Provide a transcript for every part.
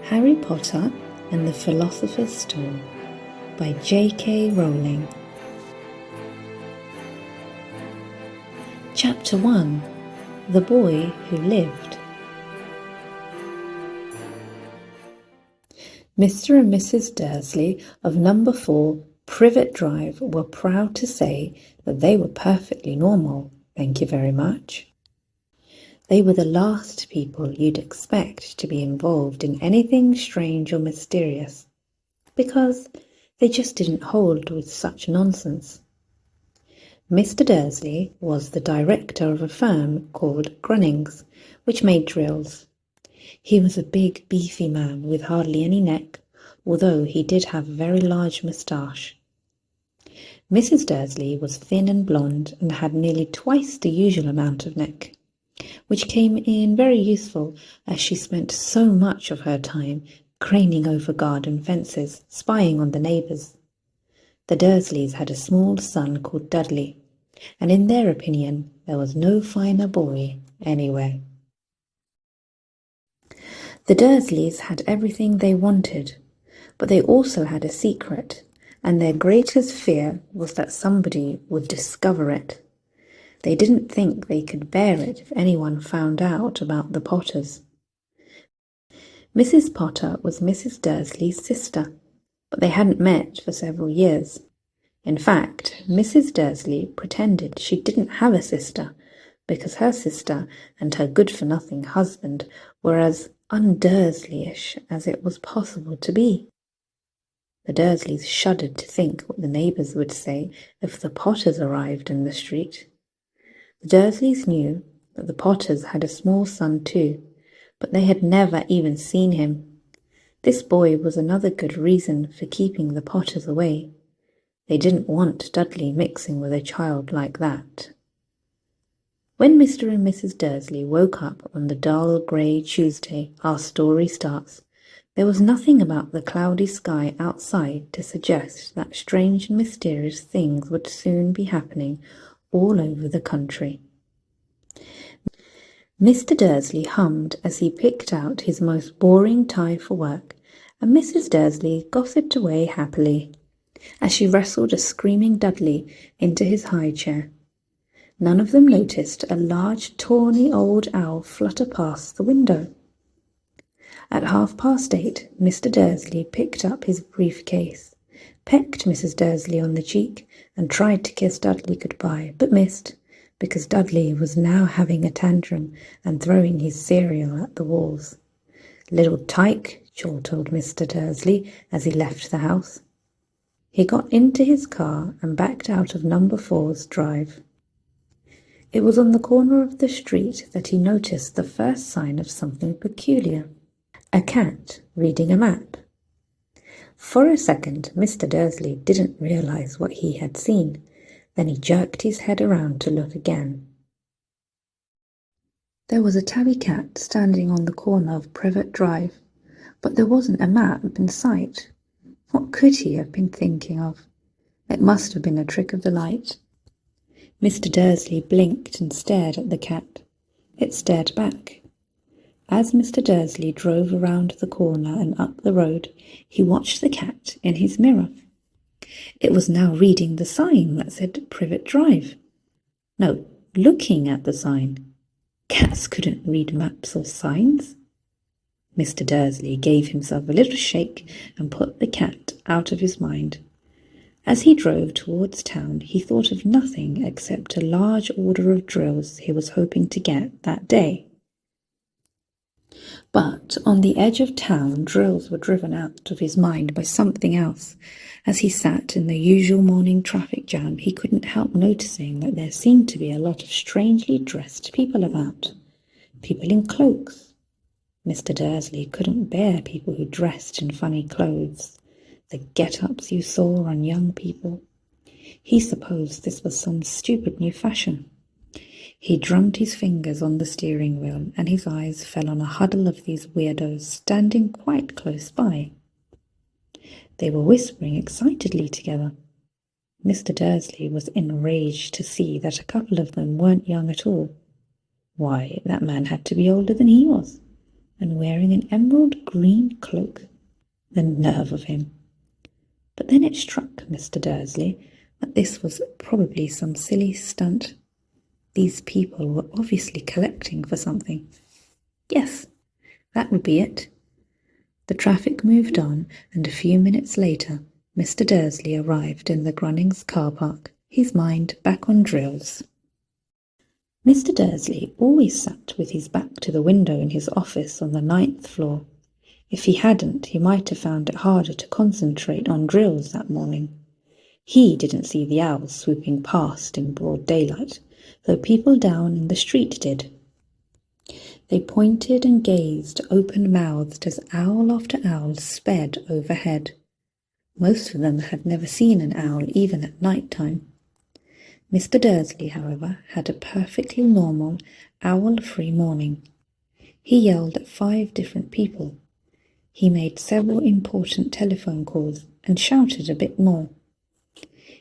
Harry Potter and the Philosopher's Stone by J.K. Rowling. Chapter 1. The Boy Who Lived. Mr. and Mrs. Dursley of number 4 Privet Drive were proud to say that they were perfectly normal, thank you very much. They were the last people you'd expect to be involved in anything strange or mysterious, because they just didn't hold with such nonsense. Mr. Dursley was the director of a firm called Grunnings, which made drills. He was a big, beefy man with hardly any neck, although he did have a very large moustache. Mrs. Dursley was thin and blonde and had nearly twice the usual amount of neck, which came in very useful as she spent so much of her time craning over garden fences, spying on the neighbours. The Dursleys had a small son called Dudley, and in their opinion there was no finer boy anywhere. The Dursleys had everything they wanted, but they also had a secret, and their greatest fear was that somebody would discover it. They didn't think they could bear it if anyone found out about the Potters. Mrs. Potter was Mrs. Dursley's sister, but they hadn't met for several years. In fact, Mrs. Dursley pretended she didn't have a sister because her sister and her good-for-nothing husband were as un-Dursleyish as it was possible to be. The Dursleys shuddered to think what the neighbours would say if the Potters arrived in the street. The Dursleys knew that the Potters had a small son too, but they had never even seen him. This boy was another good reason for keeping the Potters away. They didn't want Dudley mixing with a child like that. When Mr. and Mrs. Dursley woke up on the dull grey Tuesday our story starts, there was nothing about the cloudy sky outside to suggest that strange and mysterious things would soon be happening all over the country. Mr. Dursley hummed as he picked out his most boring tie for work, and Mrs. Dursley gossiped away happily as she wrestled a screaming Dudley into his high chair. None of them noticed a large, tawny old owl flutter past the window. At 8:30, Mr. Dursley picked up his briefcase, pecked Mrs. Dursley on the cheek, and tried to kiss Dudley goodbye, but missed, because Dudley was now having a tantrum and throwing his cereal at the walls. "Little tyke," Joel told Mr. Dursley as he left the house. He got into his car and backed out of number 4's drive. It was on the corner of the street that he noticed the first sign of something peculiar: a cat reading a map. For a second, Mr. Dursley didn't realize what he had seen. Then he jerked his head around to look again. There was a tabby cat standing on the corner of Privet Drive, but there wasn't a map in sight. What could he have been thinking of? It must have been a trick of the light. Mr. Dursley blinked and stared at the cat. It stared back. As Mr. Dursley drove around the corner and up the road, he watched the cat in his mirror. It was now reading the sign that said Privet Drive. No, looking at the sign. Cats couldn't read maps or signs. Mr. Dursley gave himself a little shake and put the cat out of his mind. As he drove towards town, he thought of nothing except a large order of drills he was hoping to get that day. But on the edge of town, drills were driven out of his mind by something else. As he sat in the usual morning traffic jam, he couldn't help noticing that there seemed to be a lot of strangely dressed people about. People in cloaks. Mr. Dursley couldn't bear people who dressed in funny clothes, the get-ups you saw on young people. He supposed this was some stupid new fashion. He drummed his fingers on the steering wheel, and his eyes fell on a huddle of these weirdos standing quite close by. They were whispering excitedly together. Mr. Dursley was enraged to see that a couple of them weren't young at all. Why, that man had to be older than he was. and wearing an emerald green cloak. The nerve of him! But then it struck Mr. Dursley that this was probably some silly stunt. These people were obviously collecting for something. Yes, that would be it. The traffic moved on, and a few minutes later, Mr. Dursley arrived in the Grunnings car park, his mind back on drills. Mr. Dursley always sat with his back to the window in his office on the 9th floor. If he hadn't, he might have found it harder to concentrate on drills that morning. He didn't see the owls swooping past in broad daylight, though people down in the street did. They pointed and gazed open-mouthed as owl after owl sped overhead. Most of them had never seen an owl even at night time. Mr. Dursley, however, had a perfectly normal, owl-free morning. He yelled at 5 different people. He made several important telephone calls and shouted a bit more.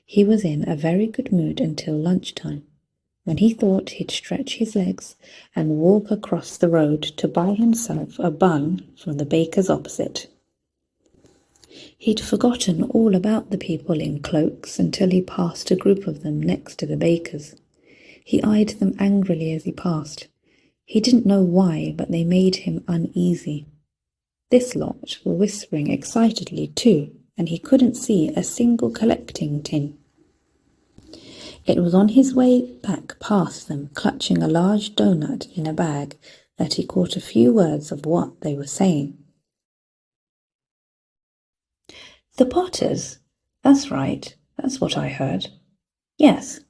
He was in a very good mood until lunchtime, when he thought he'd stretch his legs and walk across the road to buy himself a bun from the baker's opposite. He'd forgotten all about the people in cloaks until he passed a group of them next to the baker's. He eyed them angrily as he passed. He didn't know why, but they made him uneasy. This lot were whispering excitedly too, and he couldn't see a single collecting tin. It was on his way back past them, clutching a large doughnut in a bag, that he caught a few words of what they were saying. "The Potters? That's right, that's what I heard. Yes.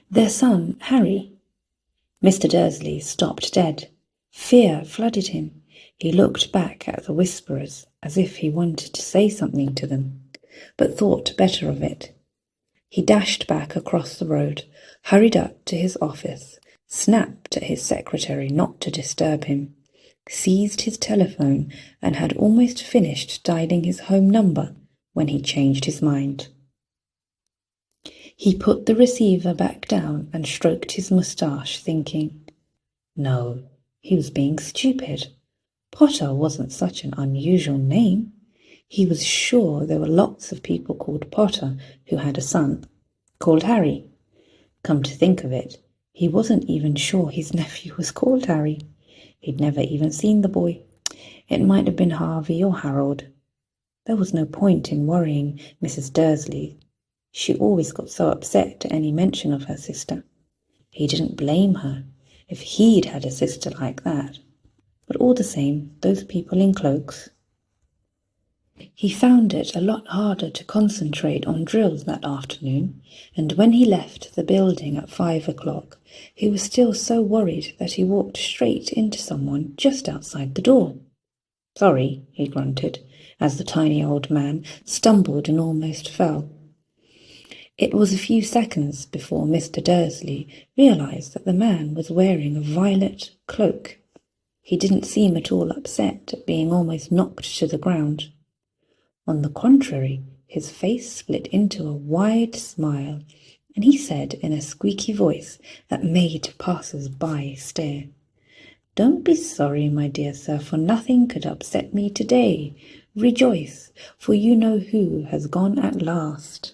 Their son, Harry." Mr. Dursley stopped dead. Fear flooded him. He looked back at the whisperers as if he wanted to say something to them, but thought better of it. He dashed back across the road, hurried up to his office, snapped at his secretary not to disturb him, seized his telephone, and had almost finished dialing his home number when he changed his mind. He put the receiver back down and stroked his moustache, thinking, no, he was being stupid. Potter wasn't such an unusual name. He was sure there were lots of people called Potter who had a son called Harry. Come to think of it, he wasn't even sure his nephew was called Harry. He'd never even seen the boy. It might have been Harvey or Harold. There was no point in worrying Mrs. Dursley. She always got so upset at any mention of her sister. He didn't blame her if he'd had a sister like that. But all the same, those people in cloaks. He found it a lot harder to concentrate on drills that afternoon, and when he left the building at 5 o'clock, he was still so worried that he walked straight into someone just outside the door. "Sorry," he grunted, as the tiny old man stumbled and almost fell. It was a few seconds before Mr. Dursley realized that the man was wearing a violet cloak. He didn't seem at all upset at being almost knocked to the ground. On the contrary, his face split into a wide smile, and he said in a squeaky voice that made passers-by stare, "Don't be sorry, my dear sir, for nothing could upset me today. Rejoice, for you know who has gone at last.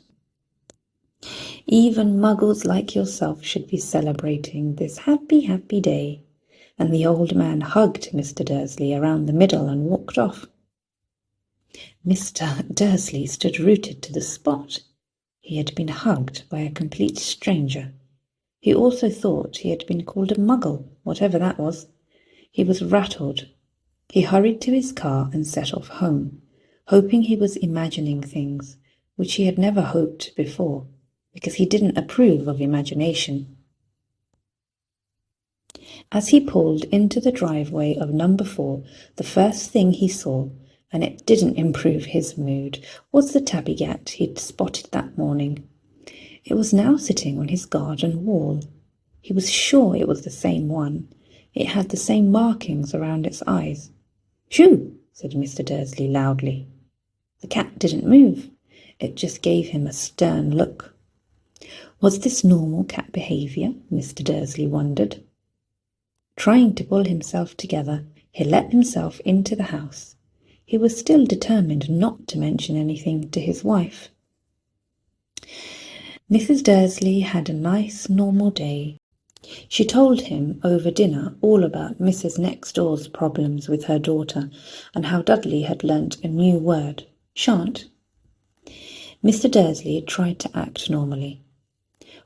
Even muggles like yourself should be celebrating this happy, happy day." And the old man hugged Mr. Dursley around the middle and walked off. Mr. Dursley stood rooted to the spot. He had been hugged by a complete stranger. He also thought he had been called a muggle, whatever that was. He was rattled. He hurried to his car and set off home, hoping he was imagining things, which he had never hoped before, because he didn't approve of imagination. As he pulled into the driveway of number 4, the first thing he saw, and it didn't improve his mood, was the tabby cat he'd spotted that morning. It was now sitting on his garden wall. He was sure it was the same one. It had the same markings around its eyes. "Shoo!" said Mr. Dursley loudly. The cat didn't move. It just gave him a stern look. Was this normal cat behavior? Mr. Dursley wondered. Trying to pull himself together, He let himself into the house. He was still determined not to mention anything to his wife. Mrs. Dursley had a nice, normal day. She told him over dinner all about Mrs. Next Door's problems with her daughter and how Dudley had learnt a new word, shan't. Mr. Dursley tried to act normally.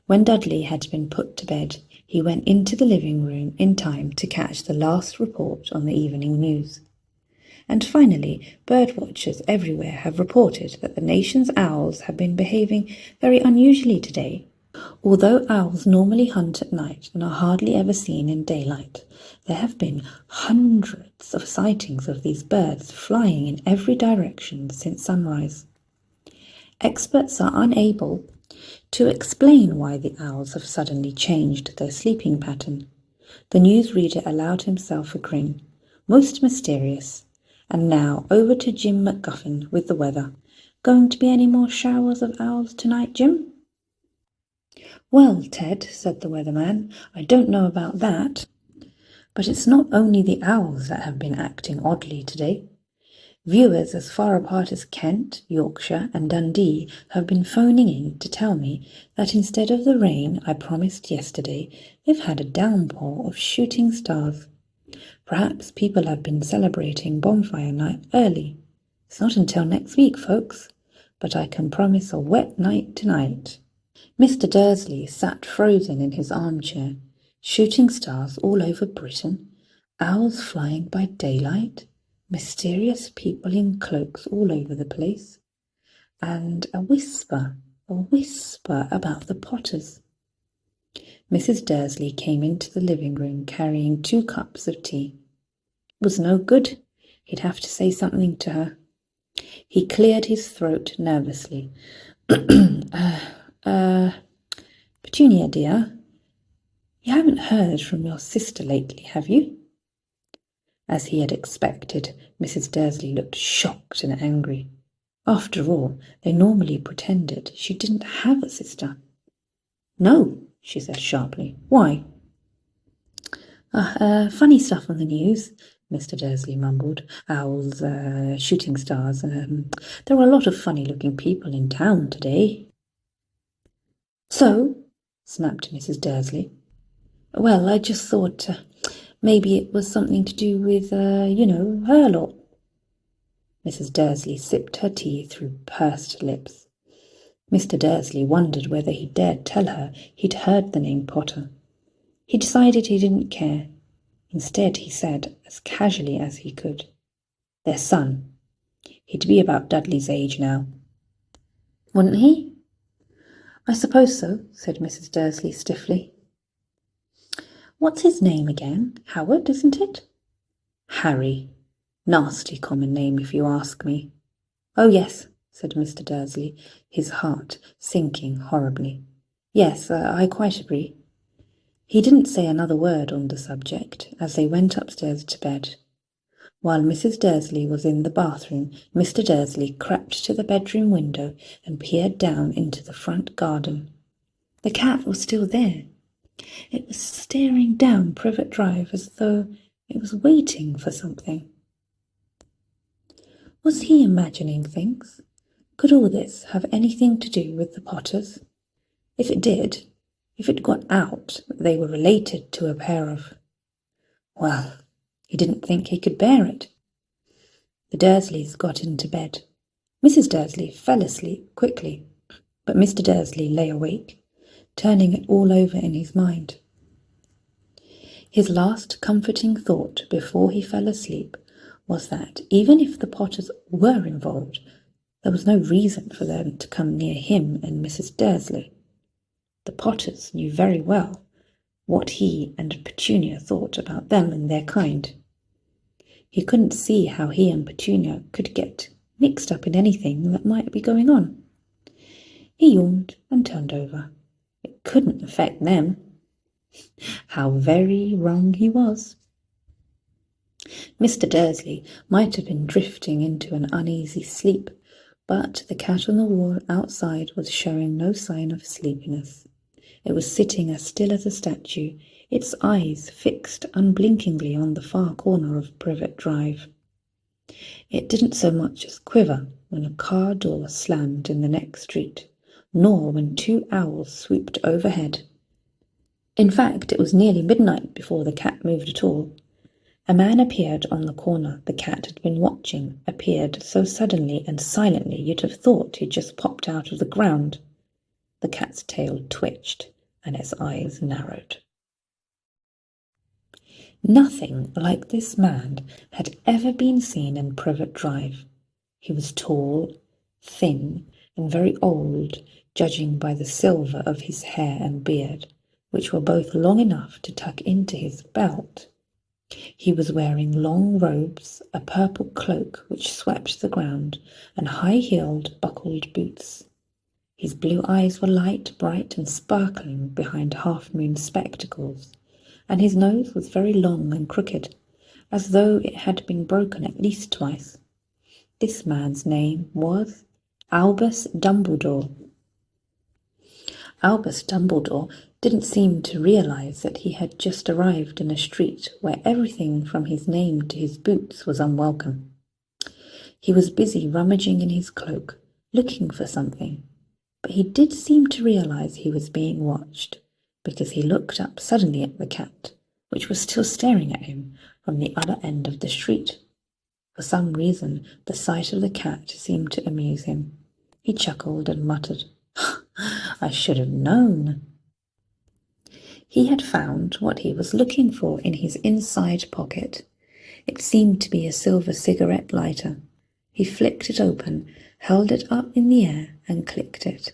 When Dudley had been put to bed, he went into the living room in time to catch the last report on the evening news. And finally, birdwatchers everywhere have reported that the nation's owls have been behaving very unusually today. Although owls normally hunt at night and are hardly ever seen in daylight, there have been hundreds of sightings of these birds flying in every direction since sunrise. Experts are unable to explain why the owls have suddenly changed their sleeping pattern. The newsreader allowed himself a grin. Most mysterious. And now over to Jim McGuffin with the weather. Going to be any more showers of owls tonight, Jim? Well, Ted, said the weatherman, I don't know about that. But it's not only the owls that have been acting oddly today. Viewers as far apart as Kent, Yorkshire and Dundee have been phoning in to tell me that instead of the rain I promised yesterday, they've had a downpour of shooting stars. Perhaps people have been celebrating bonfire night early. It's not until next week, folks, but I can promise a wet night tonight. Mr. Dursley sat frozen in his armchair. Shooting stars all over Britain, owls flying by daylight, mysterious people in cloaks all over the place, and a whisper about the Potters. Mrs. Dursley came into the living room carrying 2 cups of tea. It was no good. He'd have to say something to her. He cleared his throat nervously. Petunia, dear, you haven't heard from your sister lately, have you? As he had expected, Mrs. Dursley looked shocked and angry. After all, they normally pretended she didn't have a sister. No, she said sharply. Why? Funny stuff on the news, Mr. Dursley mumbled. Owls, shooting stars. There were a lot of funny-looking people in town today. So? Snapped Mrs. Dursley. Well, I just thought maybe it was something to do with, her lot. Mrs. Dursley sipped her tea through pursed lips. Mr. Dursley wondered whether he dared tell her he'd heard the name Potter. He decided he didn't care. Instead, he said, as casually as he could, their son. He'd be about Dudley's age now. Wouldn't he? I suppose so, said Mrs. Dursley stiffly. What's his name again? Howard, isn't it? Harry. Nasty common name, if you ask me. Oh, yes, said Mr. Dursley, his heart sinking horribly. Yes, I quite agree. He didn't say another word on the subject as they went upstairs to bed. While Mrs. Dursley was in the bathroom, Mr. Dursley crept to the bedroom window and peered down into the front garden. The cat was still there. It was staring down Privet Drive as though it was waiting for something. Was he imagining things? Could all this have anything to do with the Potters? If it did, if it got out that they were related to a pair of... Well, he didn't think he could bear it. The Dursleys got into bed. Mrs. Dursley fell asleep quickly, but Mr. Dursley lay awake, turning it all over in his mind. His last comforting thought before he fell asleep was that even if the Potters were involved, there was no reason for them to come near him and Mrs. Dursley. The Potters knew very well what he and Petunia thought about them and their kind. He couldn't see how he and Petunia could get mixed up in anything that might be going on. He yawned and turned over. It couldn't affect them. How very wrong he was. Mr. Dursley might have been drifting into an uneasy sleep, but the cat on the wall outside was showing no sign of sleepiness. It was sitting as still as a statue, its eyes fixed unblinkingly on the far corner of Privet Drive. It didn't so much as quiver when a car door slammed in the next street, nor when 2 owls swooped overhead. In fact, it was nearly midnight before the cat moved at all. A man appeared on the corner the cat had been watching, appeared so suddenly and silently you'd have thought he'd just popped out of the ground. The cat's tail twitched and its eyes narrowed. Nothing like this man had ever been seen in Privet Drive. He was tall, thin, and very old, judging by the silver of his hair and beard, which were both long enough to tuck into his belt. He was wearing long robes, a purple cloak which swept the ground, and high-heeled, buckled boots. His blue eyes were light, bright, and sparkling behind half-moon spectacles, and his nose was very long and crooked, as though it had been broken at least twice. This man's name was Albus Dumbledore. Albus Dumbledore didn't seem to realize that he had just arrived in a street where everything from his name to his boots was unwelcome. He was busy rummaging in his cloak, looking for something, but he did seem to realize he was being watched, because he looked up suddenly at the cat, which was still staring at him from the other end of the street. For some reason, the sight of the cat seemed to amuse him. He chuckled and muttered, "I should have known." He had found what he was looking for in his inside pocket. It seemed to be a silver cigarette lighter. He flicked it open, held it up in the air, and clicked it.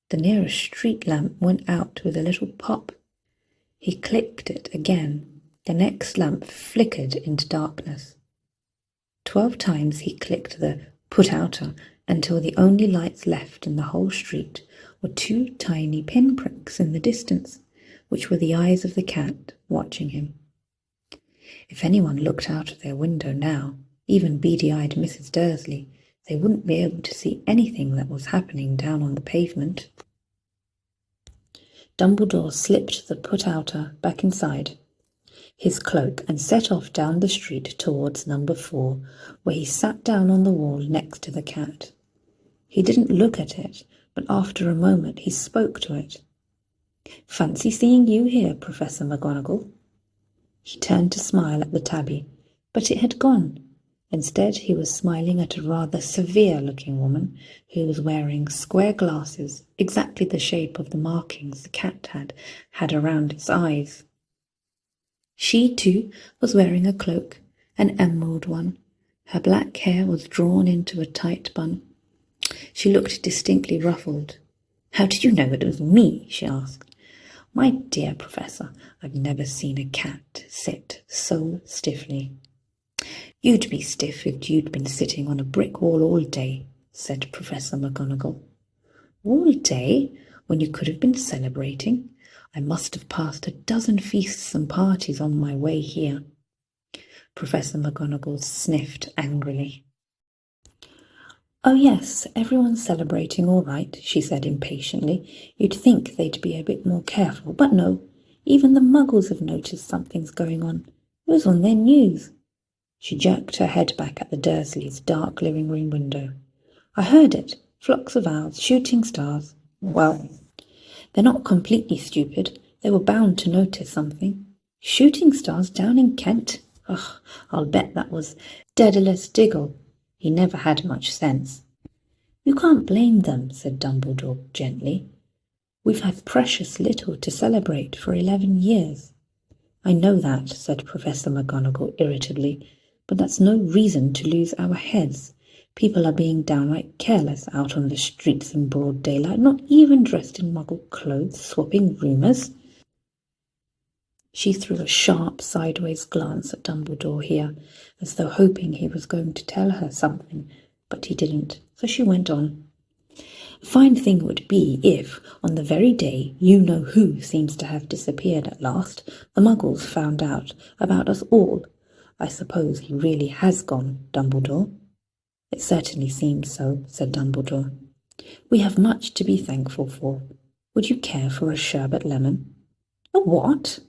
The nearest street lamp went out with a little pop. He clicked it again. The next lamp flickered into darkness. 12 times he clicked the put-outer until the only lights left in the whole street were 2 tiny pinpricks in the distance, which were the eyes of the cat watching him. If anyone looked out of their window now, even beady-eyed Mrs. Dursley, they wouldn't be able to see anything that was happening down on the pavement. Dumbledore slipped the put-outer back inside his cloak and set off down the street towards number 4, where he sat down on the wall next to the cat. He didn't look at it, but after a moment he spoke to it. "Fancy seeing you here, Professor McGonagall." He turned to smile at the tabby, but it had gone. Instead, he was smiling at a rather severe-looking woman who was wearing square glasses, exactly the shape of the markings the cat had around its eyes. She, too, was wearing a cloak, an emerald one. Her black hair was drawn into a tight bun. She looked distinctly ruffled. "How did you know it was me?" she asked. "My dear Professor, I've never seen a cat sit so stiffly." "You'd be stiff if you'd been sitting on a brick wall all day," said Professor McGonagall. "All day? When you could have been celebrating? I must have passed a dozen feasts and parties on my way here." Professor McGonagall sniffed angrily. "Oh yes, everyone's celebrating all right," she said impatiently. "You'd think they'd be a bit more careful, but no. Even the Muggles have noticed something's going on. It was on their news." She jerked her head back at the Dursleys' dark living room window. "I heard it. Flocks of owls, shooting stars. Well, they're not completely stupid. They were bound to notice something. Shooting stars down in Kent? Ugh, I'll bet that was Daedalus Diggle. He never had much sense." "You can't blame them," said Dumbledore gently. "We've had precious little to celebrate for 11 years. "I know that," said Professor McGonagall irritably, "but that's no reason to lose our heads. People are being downright careless out on the streets in broad daylight, not even dressed in Muggle clothes, swapping rumours." She threw a sharp sideways glance at Dumbledore here, as though hoping he was going to tell her something, but he didn't, so she went on. "A fine thing would be if, on the very day you-know-who seems to have disappeared at last, the Muggles found out about us all. I suppose he really has gone, Dumbledore." "It certainly seems so," said Dumbledore. "We have much to be thankful for. Would you care for a sherbet lemon?" "A what?"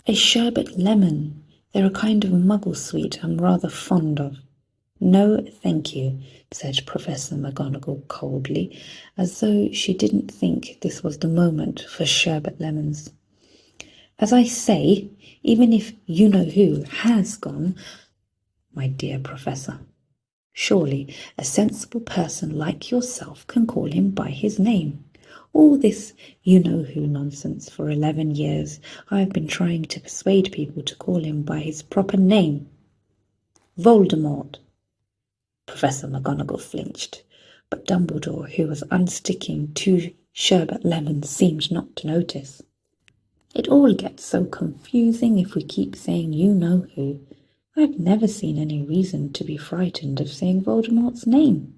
A sherbet lemon. They're a kind of muggle sweet I'm rather fond of. No, thank you, said Professor McGonagall coldly, as though she didn't think this was the moment for sherbet lemons. As I say, even if you-know-who has gone, my dear Professor, surely a sensible person like yourself can call him by his name. All this you-know-who nonsense for 11 years, I have been trying to persuade people to call him by his proper name. Voldemort. Professor McGonagall flinched, but Dumbledore, who was unsticking 2 sherbet lemons, seemed not to notice. It all gets so confusing if we keep saying you-know-who. I've never seen any reason to be frightened of saying Voldemort's name.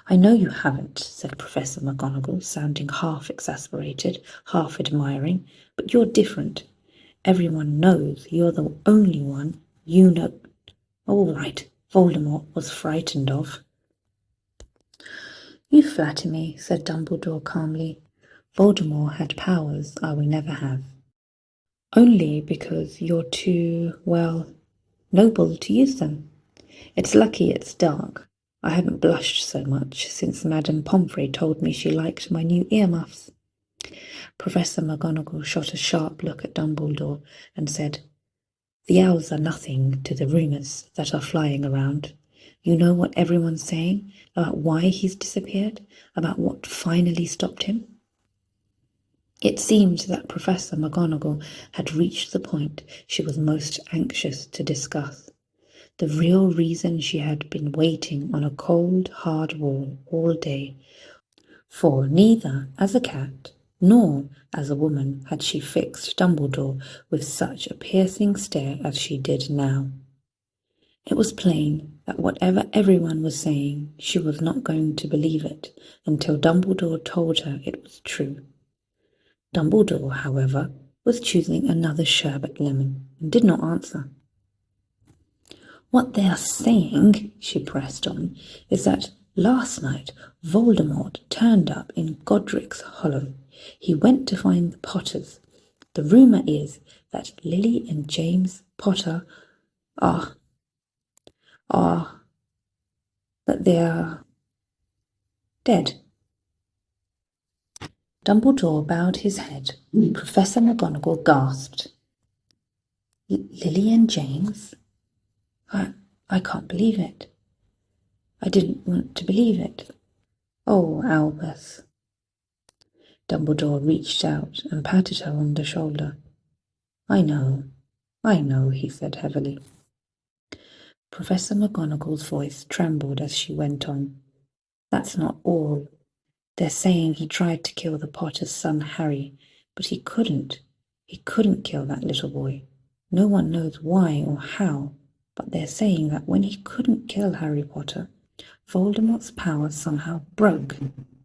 I know you haven't, said Professor McGonagall, sounding half exasperated, half admiring, but you're different. Everyone knows you're the only one you know. All right, Voldemort was frightened of. You flatter me, said Dumbledore calmly. Voldemort had powers I will never have. Only because you're too, well, noble to use them. It's lucky it's dark. I haven't blushed so much since Madame Pomfrey told me she liked my new earmuffs. Professor McGonagall shot a sharp look at Dumbledore and said, The owls are nothing to the rumours that are flying around. You know what everyone's saying about why he's disappeared, about what finally stopped him? It seemed that Professor McGonagall had reached the point she was most anxious to discuss. The real reason she had been waiting on a cold, hard wall all day, for neither as a cat nor as a woman had she fixed Dumbledore with such a piercing stare as she did now. It was plain that whatever everyone was saying, she was not going to believe it until Dumbledore told her it was true. Dumbledore, however, was choosing another sherbet lemon and did not answer. What they are saying, she pressed on, is that last night Voldemort turned up in Godric's Hollow. He went to find the Potters. The rumour is that Lily and James Potter are that they are dead. Dumbledore bowed his head. Professor McGonagall gasped. Lily and James? I can't believe it. I didn't want to believe it. Oh, Albus. Dumbledore reached out and patted her on the shoulder. I know, he said heavily. Professor McGonagall's voice trembled as she went on. That's not all. They're saying he tried to kill the Potter's son Harry, but he couldn't. He couldn't kill that little boy. No one knows why or how, but they're saying that when he couldn't kill Harry Potter, Voldemort's power somehow broke,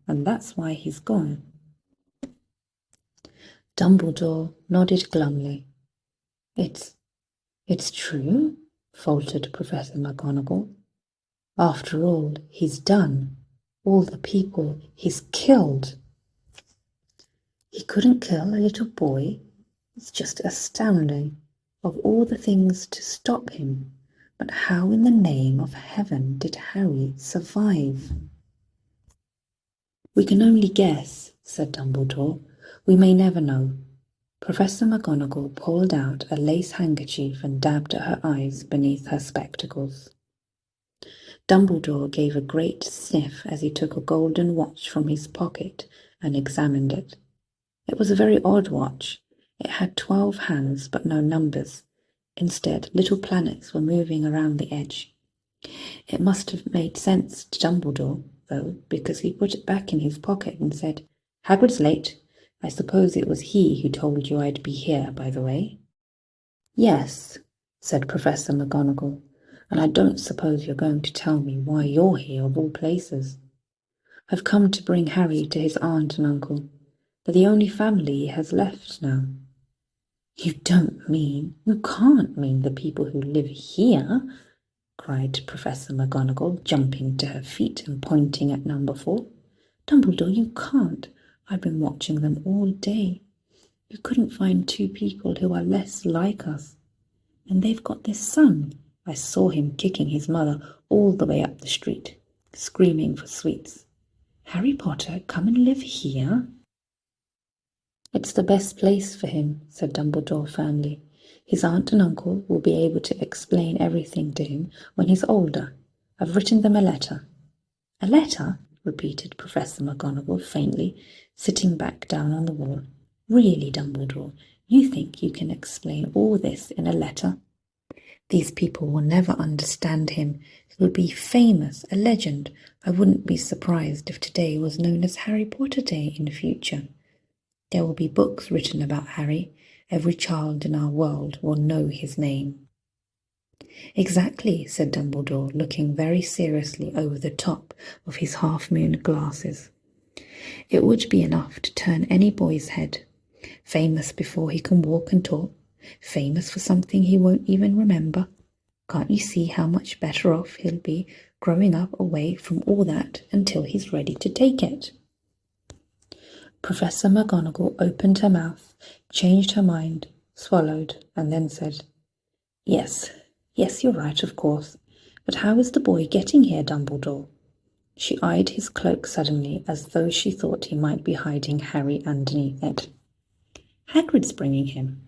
and that's why he's gone. Dumbledore nodded glumly. It's true, faltered Professor McGonagall. After all he's done, all the people he's killed. He couldn't kill a little boy? It's just astounding. Of all the things to stop him, but how in the name of heaven did Harry survive? We can only guess, said Dumbledore. We may never know. Professor McGonagall pulled out a lace handkerchief and dabbed at her eyes beneath her spectacles. Dumbledore gave a great sniff as he took a golden watch from his pocket and examined it. It was a very odd watch. It had 12 hands but no numbers. Instead, little planets were moving around the edge. It must have made sense to Dumbledore, though, because he put it back in his pocket and said, Hagrid's late. I suppose it was he who told you I'd be here, by the way. Yes, said Professor McGonagall, and I don't suppose you're going to tell me why you're here of all places. I've come to bring Harry to his aunt and uncle. They're the only family he has left now. You can't mean the people who live here, cried Professor McGonagall, jumping to her feet and pointing at number 4. Dumbledore, you can't. I've been watching them all day. You couldn't find two people who are less like us. And they've got this son. I saw him kicking his mother all the way up the street, screaming for sweets. Harry Potter, come and live here? It's the best place for him, said Dumbledore firmly. His aunt and uncle will be able to explain everything to him when he's older. I've written them a letter. A letter? Repeated Professor McGonagall faintly, sitting back down on the wall. Really, Dumbledore, you think you can explain all this in a letter? These people will never understand him. He'll be famous, a legend. I wouldn't be surprised if today was known as Harry Potter Day in the future. There will be books written about Harry. Every child in our world will know his name. Exactly, said Dumbledore, looking very seriously over the top of his half-moon glasses. It would be enough to turn any boy's head. Famous before he can walk and talk. Famous for something he won't even remember. Can't you see how much better off he'll be growing up away from all that until he's ready to take it? Professor McGonagall opened her mouth, changed her mind, swallowed, and then said, Yes, you're right, of course. But how is the boy getting here, Dumbledore? She eyed his cloak suddenly, as though she thought he might be hiding Harry underneath it. Hagrid's bringing him.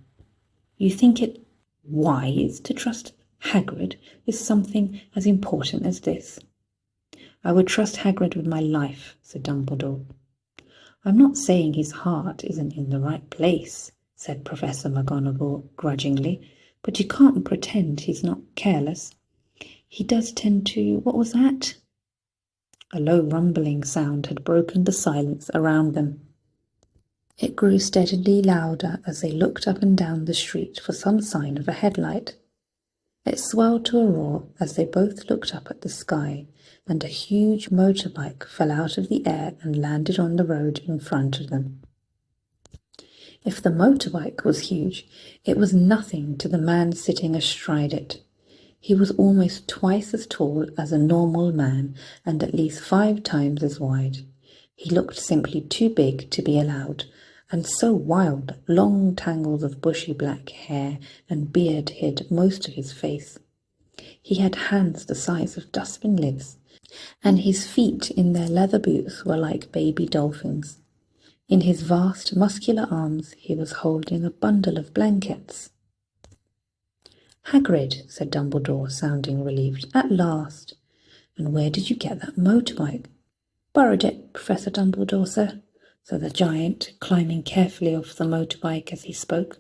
You think it wise to trust Hagrid with something as important as this? I would trust Hagrid with my life, said Dumbledore. I'm not saying his heart isn't in the right place, said Professor McGonagall grudgingly, but you can't pretend he's not careless. He does tend to... What was that? A low rumbling sound had broken the silence around them. It grew steadily louder as they looked up and down the street for some sign of a headlight. It swelled to a roar as they both looked up at the sky, and a huge motorbike fell out of the air and landed on the road in front of them. If the motorbike was huge, it was nothing to the man sitting astride it. He was almost twice as tall as a normal man and at least 5 times as wide. He looked simply too big to be allowed, and so wild, long tangles of bushy black hair and beard hid most of his face. He had hands the size of dustbin lids, and his feet in their leather boots were like baby dolphins. In his vast, muscular arms he was holding a bundle of blankets. Hagrid, said Dumbledore, sounding relieved. At last. And where did you get that motorbike? Borrowed it, Professor Dumbledore, sir, said the giant, climbing carefully off the motorbike as he spoke.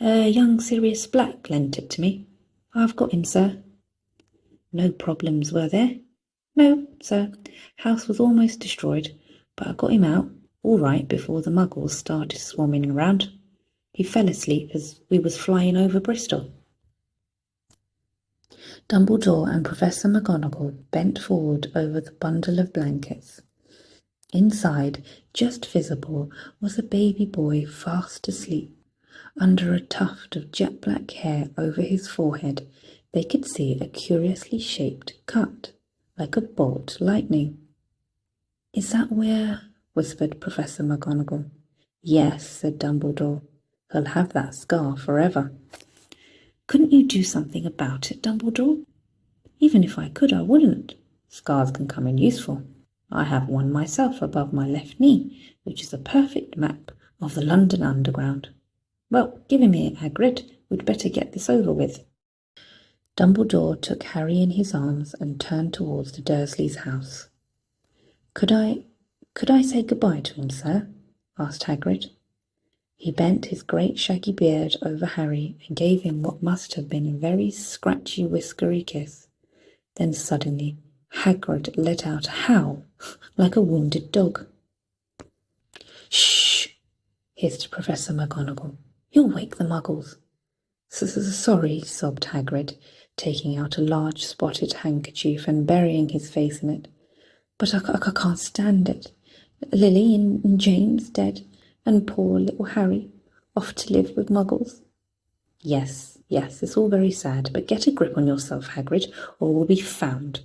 A young Sirius Black lent it to me. I've got him, sir. No problems, were there? No, sir. House was almost destroyed, but I got him out, all right, before the muggles started swarming around. He fell asleep as we was flying over Bristol. Dumbledore and Professor McGonagall bent forward over the bundle of blankets. Inside, just visible, was a baby boy fast asleep. Under a tuft of jet-black hair over his forehead, they could see a curiously shaped cut, like a bolt lightning. Is that where... whispered Professor McGonagall. Yes, said Dumbledore. He'll have that scar forever. Couldn't you do something about it, Dumbledore? Even if I could, I wouldn't. Scars can come in useful. I have one myself above my left knee, which is a perfect map of the London Underground. Well, give him here, Hagrid. We'd better get this over with. Dumbledore took Harry in his arms and turned towards the Dursleys' house. Could I say goodbye to him, sir? Asked Hagrid. He bent his great shaggy beard over Harry and gave him what must have been a very scratchy, whiskery kiss. Then suddenly Hagrid let out a howl like a wounded dog. Shh! Hissed Professor McGonagall. You'll wake the muggles. Sorry, sobbed Hagrid, taking out a large spotted handkerchief and burying his face in it. But I can't stand it. Lily and James dead, and poor little Harry off to live with muggles. Yes, it's all very sad, but get a grip on yourself, Hagrid, or we'll be found.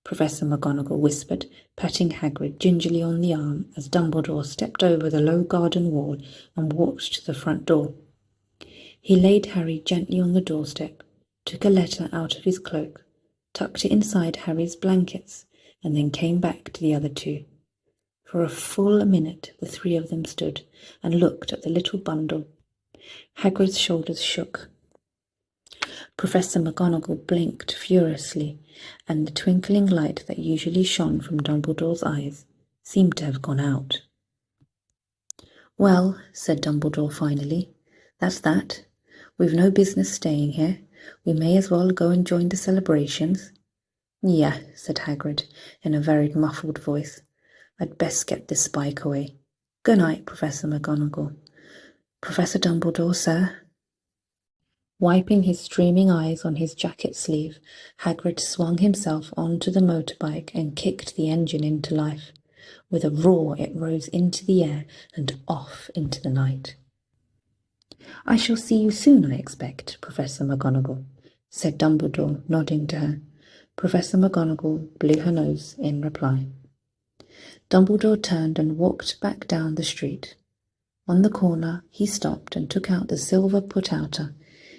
Professor McGonagall whispered, patting Hagrid gingerly on the arm as Dumbledore stepped over the low garden wall and walked to the front door. He laid Harry gently on the doorstep, took a letter out of his cloak, tucked it inside Harry's blankets, and then came back to the other two. For a full minute the three of them stood and looked at the little bundle. Hagrid's shoulders shook. Professor McGonagall blinked furiously, and the twinkling light that usually shone from Dumbledore's eyes seemed to have gone out. "Well," said Dumbledore finally, "that's that. We've no business staying here. We may as well go and join the celebrations." "Yeah," said Hagrid, in a very muffled voice. "I'd best get this spike away. Good night, Professor McGonagall." "Professor Dumbledore, sir?" Wiping his streaming eyes on his jacket sleeve, Hagrid swung himself onto the motorbike and kicked the engine into life. With a roar it rose into the air and off into the night. "I shall see you soon, I expect, Professor McGonagall," said Dumbledore, nodding to her. Professor McGonagall blew her nose in reply. Dumbledore turned and walked back down the street. On the corner he stopped and took out the silver put-outer.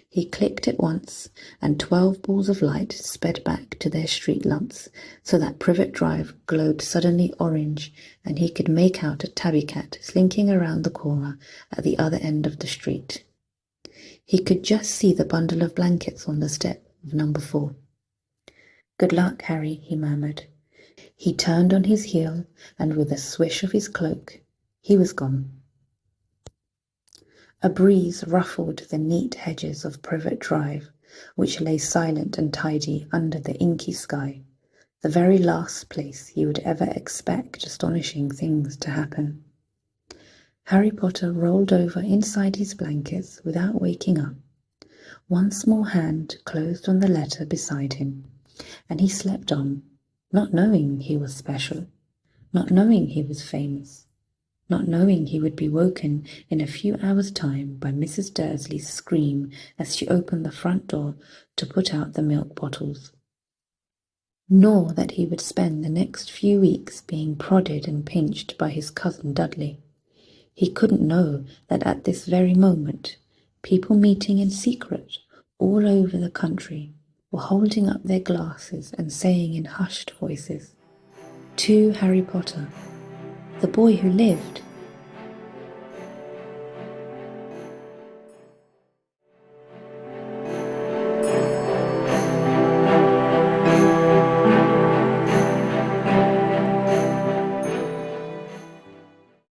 He clicked it once, and 12 balls of light sped back to their street lamps, so that Privet Drive glowed suddenly orange, and he could make out a tabby cat slinking around the corner at the other end of the street. He could just see the bundle of blankets on the step of number 4. "Good luck, Harry," he murmured. He turned on his heel, and with a swish of his cloak, he was gone. A breeze ruffled the neat hedges of Privet Drive, which lay silent and tidy under the inky sky, the very last place he would ever expect astonishing things to happen. Harry Potter rolled over inside his blankets without waking up. One small hand closed on the letter beside him, and he slept on, not knowing he was special, not knowing he was famous, not knowing he would be woken in a few hours' time by Mrs. Dursley's scream as she opened the front door to put out the milk bottles, nor that he would spend the next few weeks being prodded and pinched by his cousin Dudley. He couldn't know that at this very moment, people meeting in secret all over the country were holding up their glasses and saying in hushed voices, "To Harry Potter, the boy who lived